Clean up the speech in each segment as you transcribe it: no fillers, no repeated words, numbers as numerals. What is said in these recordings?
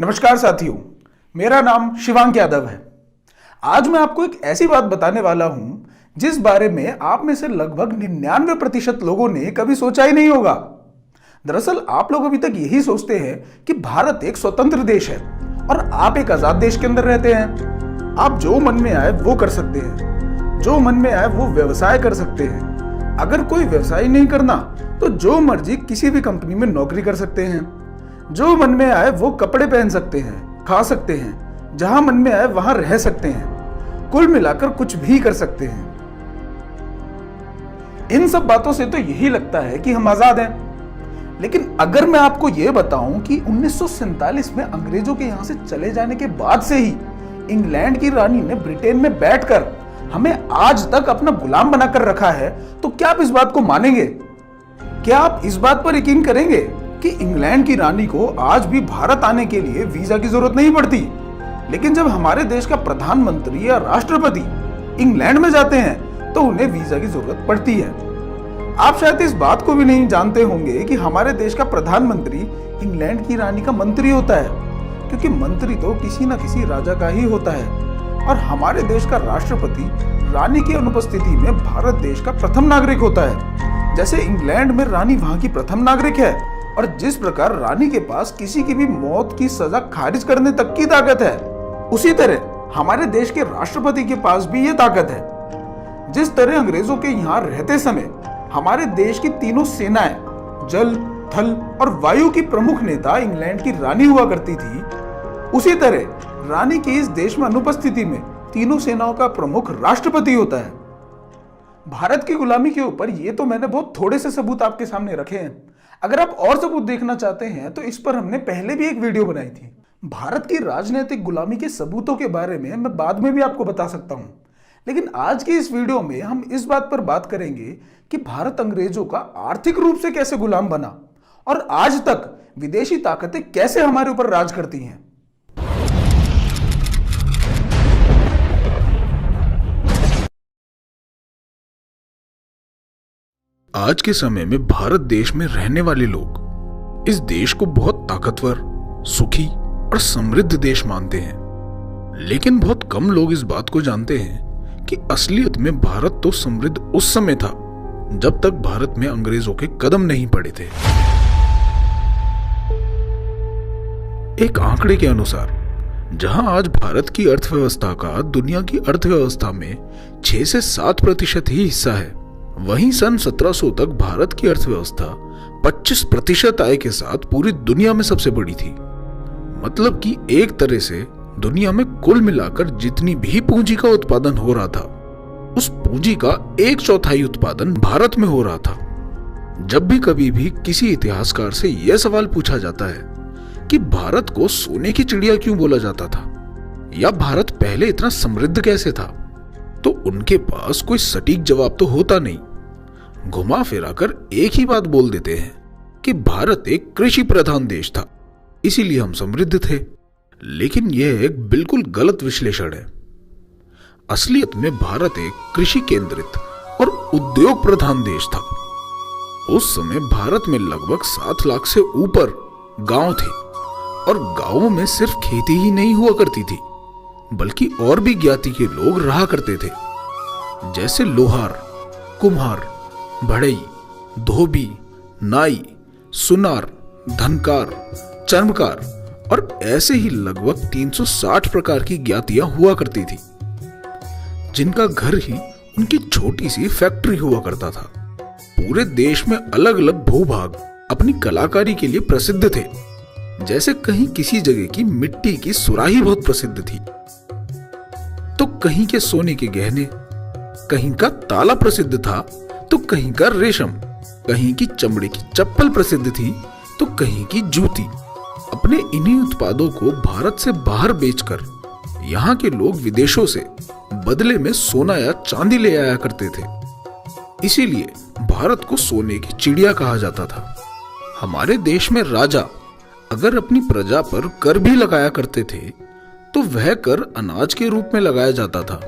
नमस्कार साथियों, मेरा नाम शिवांक यादव है। आज मैं आपको एक ऐसी बात बताने वाला हूं जिस बारे में आप में से लगभग 99% लोगों ने कभी सोचा ही नहीं होगा। दरअसल आप लोग अभी तक यही सोचते हैं कि भारत एक स्वतंत्र देश है और आप एक आजाद देश के अंदर रहते हैं। आप जो मन में आए वो कर सकते हैं, जो मन में आए वो व्यवसाय कर सकते हैं। अगर कोई व्यवसाय नहीं करना तो जो मर्जी किसी भी कंपनी में नौकरी कर सकते हैं। जो मन में आए वो कपड़े पहन सकते हैं, खा सकते हैं, जहां मन में आए वहां रह सकते हैं। कुल मिलाकर कुछ भी कर सकते हैं। इन सब बातों से तो यही लगता है कि हम आजाद हैं। लेकिन अगर मैं आपको यह बताऊं कि 1947 में अंग्रेजों के यहां से चले जाने के बाद से ही इंग्लैंड की रानी ने ब्रिटेन में बैठकर हमें आज तक अपना गुलाम बनाकर रखा है, तो क्या आप इस बात को मानेंगे? क्या आप इस बात पर यकीन करेंगे कि इंग्लैंड की रानी को आज भी भारत आने के लिए वीजा की जरूरत नहीं पड़ती? लेकिन जब हमारे देश का प्रधानमंत्री या राष्ट्रपति इंग्लैंड में जाते हैं तो उन्हें वीजा की जरूरत पड़ती है। आप शायद इस बात को भी नहीं जानते होंगे कि हमारे देश का प्रधानमंत्री इंग्लैंड की रानी का मंत्री होता है, क्योंकि मंत्री तो किसी न किसी राजा का ही होता है और हमारे देश का राष्ट्रपति रानी की अनुपस्थिति में भारत देश का प्रथम नागरिक होता है। जैसे इंग्लैंड में रानी वहां की प्रथम नागरिक है और जिस प्रकार रानी के पास किसी की भी मौत की सजा खारिज करने तक की ताकत है, उसी तरह हमारे देश के राष्ट्रपति के पास भी ये ताकत है। जिस तरह अंग्रेजों के यहाँ रहते समय हमारे देश की तीनों सेनाएं, जल, थल और वायु की प्रमुख नेता इंग्लैंड की रानी हुआ करती थी, उसी तरह रानी की इस देश में अनुपस्थिति में तीनों सेनाओं का प्रमुख राष्ट्रपति होता है। भारत की गुलामी के ऊपर ये तो मैंने बहुत थोड़े से सबूत आपके सामने रखे हैं। अगर आप और सबूत देखना चाहते हैं तो इस पर हमने पहले भी एक वीडियो बनाई थी। भारत की राजनीतिक गुलामी के सबूतों के बारे में मैं बाद में भी आपको बता सकता हूं, लेकिन आज की इस वीडियो में हम इस बात पर बात करेंगे कि भारत अंग्रेजों का आर्थिक रूप से कैसे गुलाम बना और आज तक विदेशी ताकतें कैसे हमारे ऊपर राज करती हैं। आज के समय में भारत देश में रहने वाले लोग इस देश को बहुत ताकतवर, सुखी और समृद्ध देश मानते हैं। लेकिन बहुत कम लोग इस बात को जानते हैं कि असलियत में भारत तो समृद्ध उस समय था जब तक भारत में अंग्रेजों के कदम नहीं पड़े थे। एक आंकड़े के अनुसार जहां आज भारत की अर्थव्यवस्था का दुनिया की अर्थव्यवस्था में 6 से 7% ही हिस्सा है, वहीं सन 1700 तक भारत की अर्थव्यवस्था 25% आय के साथ पूरी दुनिया में सबसे बड़ी थी। मतलब कि एक तरह से दुनिया में कुल मिलाकर जितनी भी पूंजी का उत्पादन हो रहा था, उस पूंजी का 1/4 उत्पादन भारत में हो रहा था। जब भी कभी भी किसी इतिहासकार से यह सवाल पूछा जाता है कि भारत को सोने की चिड़िया क्यों बोला जाता था या भारत पहले इतना समृद्ध कैसे था, तो उनके पास कोई सटीक जवाब तो होता नहीं। घुमा फिराकर एक ही बात बोल देते हैं कि भारत एक कृषि प्रधान देश था, इसीलिए हम समृद्ध थे। लेकिन यह एक बिल्कुल गलत विश्लेषण है। असलियत में भारत एक कृषि केंद्रित और उद्योग प्रधान देश था। उस समय भारत में लगभग 7 लाख से ऊपर गांव थे और गांवों में सिर्फ खेती ही नहीं हुआ करती थी, बल्कि और भी ज्ञाति के लोग रहा करते थे, जैसे लोहार, कुम्हार, बढ़ई, धोबी, नाई, सुनार, धनकार, चर्मकार और ऐसे ही लगभग 360 प्रकार की ज्ञातियां हुआ करती थी, जिनका घर ही उनकी छोटी सी फैक्ट्री हुआ करता था। पूरे देश में अलग अलग भूभाग अपनी कलाकारी के लिए प्रसिद्ध थे। जैसे कहीं किसी जगह की मिट्टी की सुराही बहुत प्रसिद्ध थी, तो कहीं के सोने के गहने, कहीं का ताला प्रसिद्ध था तो कहीं का रेशम, कहीं की चमड़े की चप्पल प्रसिद्ध थी तो कहीं की जूती। अपने इन्हीं उत्पादों को भारत से बाहर बेचकर यहाँ के लोग विदेशों से बदले में सोना या चांदी ले आया करते थे। इसीलिए भारत को सोने की चिड़िया कहा जाता था। हमारे देश में राजा अगर अपनी प्रजा पर कर भी लगाया करते थे तो वह कर अनाज के रूप में लगाया जाता था,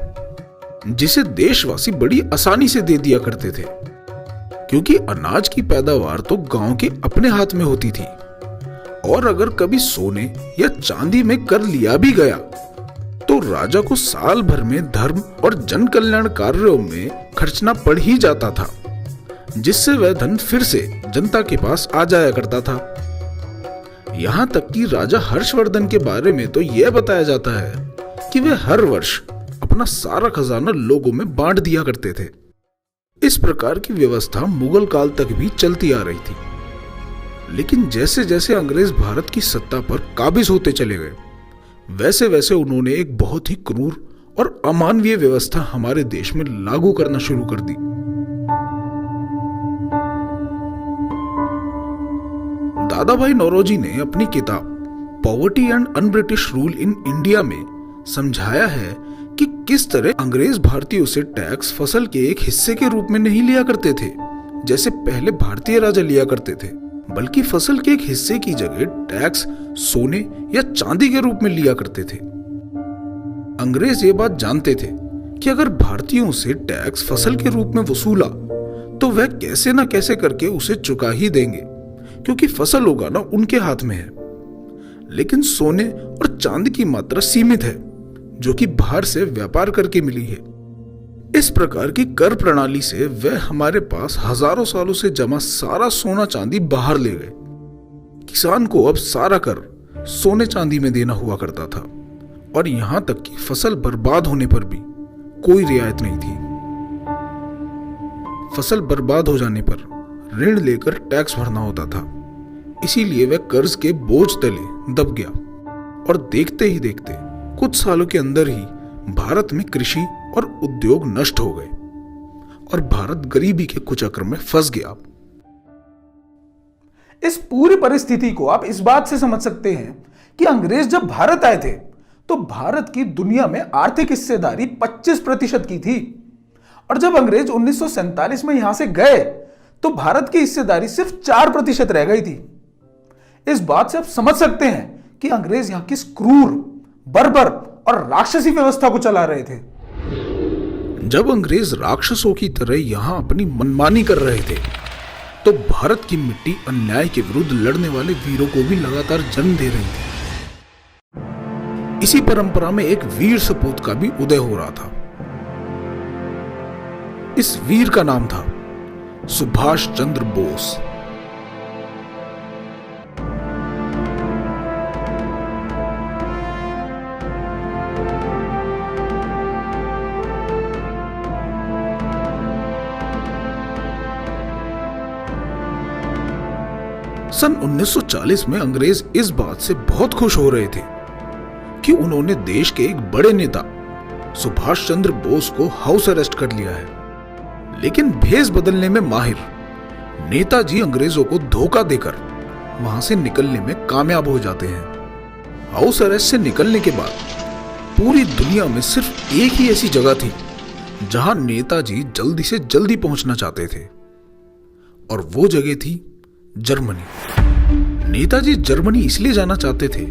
जिसे देशवासी बड़ी आसानी से दे दिया करते थे, क्योंकि अनाज की पैदावार तो गांव के अपने हाथ में होती थी और अगर कभी सोने या चांदी में कर लिया भी गया तो राजा को साल भर में धर्म और जन कल्याण कार्यों में खर्चना पड़ ही जाता था, जिससे वह धन फिर से जनता के पास आ जाया करता था। यहाँ तक कि राजा हर्षवर्धन के बारे में तो यह बताया जाता है कि वे हर वर्ष अपना सारा खजाना लोगों में बांट दिया करते थे। इस प्रकार की व्यवस्था मुगल काल तक भी चलती आ रही थी। लेकिन जैसे जैसे अंग्रेज भारत की सत्ता पर काबिज होते चले गए, वैसे वैसे उन्होंने एक बहुत ही क्रूर और अमानवीय व्यवस्था हमारे देश में लागू करना शुरू कर दी। दादा भाई नौरोजी ने अपनी किताब poverty and un British rule in India में समझाया है कि किस तरह अंग्रेज भारतीयों से टैक्स फसल के एक हिस्से के रूप में नहीं लिया करते थे जैसे पहले भारतीय राजा लिया करते थे, बल्कि फसल के एक हिस्से की जगह टैक्स सोने या चांदी के रूप में लिया करते थे। अंग्रेज ये बात जानते थे कि अगर भारतीयों से टैक्स फसल के रूप में वसूला तो वह कैसे न कैसे करके उसे चुका ही देंगे, क्योंकि फसल उगाना उनके हाथ में है। लेकिन सोने और चांदी की मात्रा सीमित है जो कि बाहर से व्यापार करके मिली है। इस प्रकार की कर प्रणाली से वह हमारे पास हजारों सालों से जमा सारा सोना चांदी बाहर ले गए। किसान को अब सारा कर सोने चांदी में देना हुआ करता था और यहां तक कि फसल बर्बाद होने पर भी कोई रियायत नहीं थी। फसल बर्बाद हो जाने पर ऋण लेकर टैक्स भरना होता था, इसीलिए वह कर्ज के बोझ तले दब गया और देखते ही देखते कुछ सालों के अंदर ही भारत में कृषि और उद्योग नष्ट हो गए और भारत गरीबी के कुचक्र में फंस गया। इस पूरी परिस्थिति को आप इस बात से समझ सकते हैं कि अंग्रेज जब भारत आए थे तो भारत की दुनिया में आर्थिक हिस्सेदारी 25% की थी, और जब अंग्रेज 1947 में यहां से गए तो भारत की हिस्सेदारी सिर्फ 4% रह गई थी। इस बात से आप समझ सकते हैं कि अंग्रेज यहां किस क्रूर, बर्बर और राक्षसी व्यवस्था को चला रहे थे। जब अंग्रेज राक्षसों की तरह यहां अपनी मनमानी कर रहे थे तो भारत की मिट्टी अन्याय के विरुद्ध लड़ने वाले वीरों को भी लगातार जन्म दे रही थी। इसी परंपरा में एक वीर सपूत का भी उदय हो रहा था। इस वीर का नाम था सुभाष चंद्र बोस। सन 1940 में अंग्रेज इस बात से बहुत खुश हो रहे थे कि उन्होंने देश के एक बड़े नेता सुभाष चंद्र बोस को हाउस अरेस्ट कर लिया है। लेकिन भेष बदलने में माहिर नेताजी अंग्रेजों को धोखा देकर वहां से निकलने में कामयाब हो जाते हैं। हाउस अरेस्ट से निकलने के बाद पूरी दुनिया में सिर्फ एक ही ऐसी जगह थी जहां नेताजी जल्दी से जल्दी पहुंचना चाहते थे, और वो जगह थी जर्मनी। नेताजी जर्मनी इसलिए जाना चाहते थे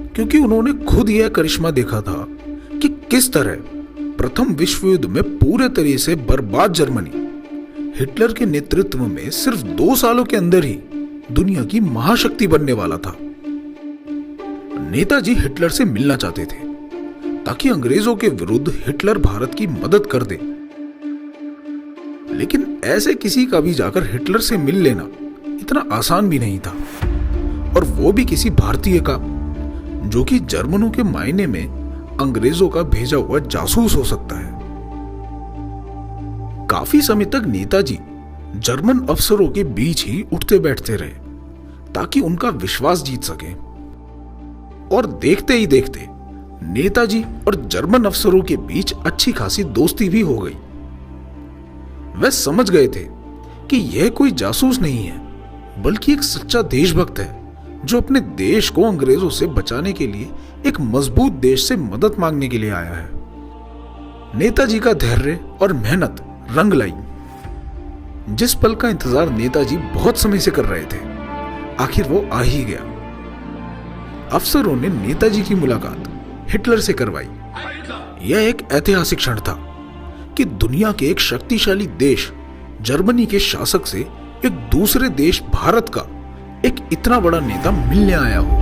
क्योंकि उन्होंने खुद यह करिश्मा देखा था कि किस तरह प्रथम विश्व युद्ध में पूरे तरह से बर्बाद जर्मनी हिटलर के नेतृत्व में सिर्फ 2 सालों के अंदर ही दुनिया की महाशक्ति बनने वाला था। नेताजी हिटलर से मिलना चाहते थे ताकि अंग्रेजों के विरुद्ध हिटलर भारत की मदद कर दे। लेकिन ऐसे किसी का भी जाकर हिटलर से मिल लेना इतना आसान भी नहीं था, और वो भी किसी भारतीय का जो कि जर्मनों के मायने में अंग्रेजों का भेजा हुआ जासूस हो सकता है। काफी समय तक नेताजी जर्मन अफसरों के बीच ही उठते बैठते रहे ताकि उनका विश्वास जीत सके, और देखते ही देखते नेताजी और जर्मन अफसरों के बीच अच्छी खासी दोस्ती भी हो गई। वे समझ गए थे कि यह कोई जासूस नहीं है बल्कि एक सच्चा देशभक्त है जो अपने देश को अंग्रेजों से बचाने के लिए एक मजबूत देश से मदद मांगने के लिए आया है। नेताजी का धैर्य और मेहनत रंग लाई। जिस पल का इंतजार नेताजी बहुत समय से कर रहे थे, आखिर वो आ ही गया। अफसरों ने नेताजी की मुलाकात हिटलर से करवाई। यह एक ऐतिहासिक क्षण था कि दुनिया के एक शक्तिशाली देश जर्मनी के शासक से एक दूसरे देश भारत का एक इतना बड़ा नेता मिलने आया हो।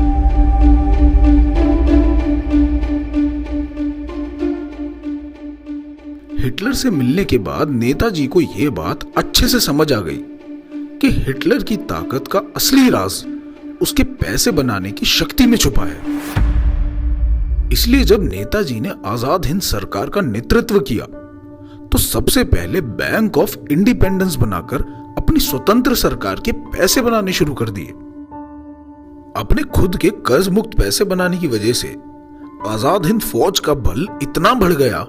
हिटलर से मिलने के बाद नेताजी को यह बात अच्छे से समझ आ गई कि हिटलर की ताकत का असली राज उसके पैसे बनाने की शक्ति में छुपा है। इसलिए जब नेताजी ने आजाद हिंद सरकार का नेतृत्व किया तो सबसे पहले बैंक ऑफ इंडिपेंडेंस बनाकर अपनी स्वतंत्र सरकार के पैसे बनाने शुरू कर दिए। अपने खुद के कर्ज मुक्त पैसे बनाने की वजह से आजाद हिंद फौज का बल इतना बढ़ गया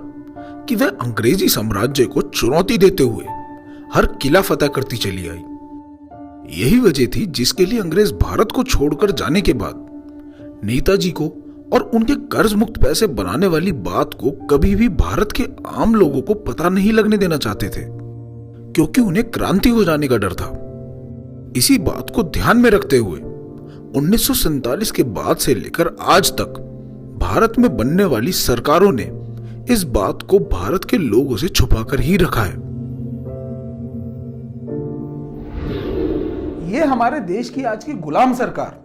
कि वह अंग्रेजी साम्राज्य को चुनौती देते हुए हर किला फतह करती चली आई। यही वजह थी जिसके लिए अंग्रेज भारत को छोड़कर जाने के बाद नेताजी को और उनके कर्ज मुक्त पैसे बनाने वाली बात को कभी भी भारत के आम लोगों को पता नहीं लगने देना चाहते थे, क्योंकि उन्हें क्रांति हो जाने का डर था। इसी बात को ध्यान में रखते हुए 1947 के बाद से लेकर आज तक भारत में बनने वाली सरकारों ने इस बात को भारत के लोगों से छुपाकर ही रखा है। ये हमारे देश की आज की गुलाम सरकार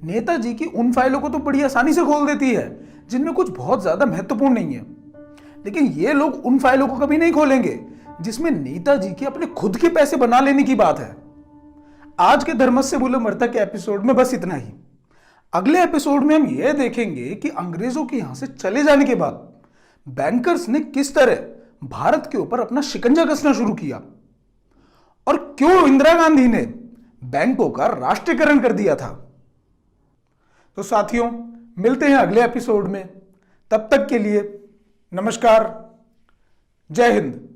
नेताजी की उन फाइलों को तो बड़ी आसानी से खोल देती है जिनमें कुछ बहुत ज्यादा महत्वपूर्ण नहीं है, लेकिन ये लोग उन फाइलों को कभी नहीं खोलेंगे जिसमें नेताजी के अपने खुद के पैसे बना लेने की बात है। आज के धर्मस्य मूलमर्ता के एपिसोड में बस इतना ही। अगले एपिसोड में हम यह देखेंगे कि अंग्रेजों के यहां से चले जाने के बाद बैंकर्स ने किस तरह भारत के ऊपर अपना शिकंजा कसना शुरू किया और क्यों इंदिरा गांधी ने बैंकों का राष्ट्रीयकरण कर दिया था। तो साथियों, मिलते हैं अगले एपिसोड में। तब तक के लिए नमस्कार, जय हिंद।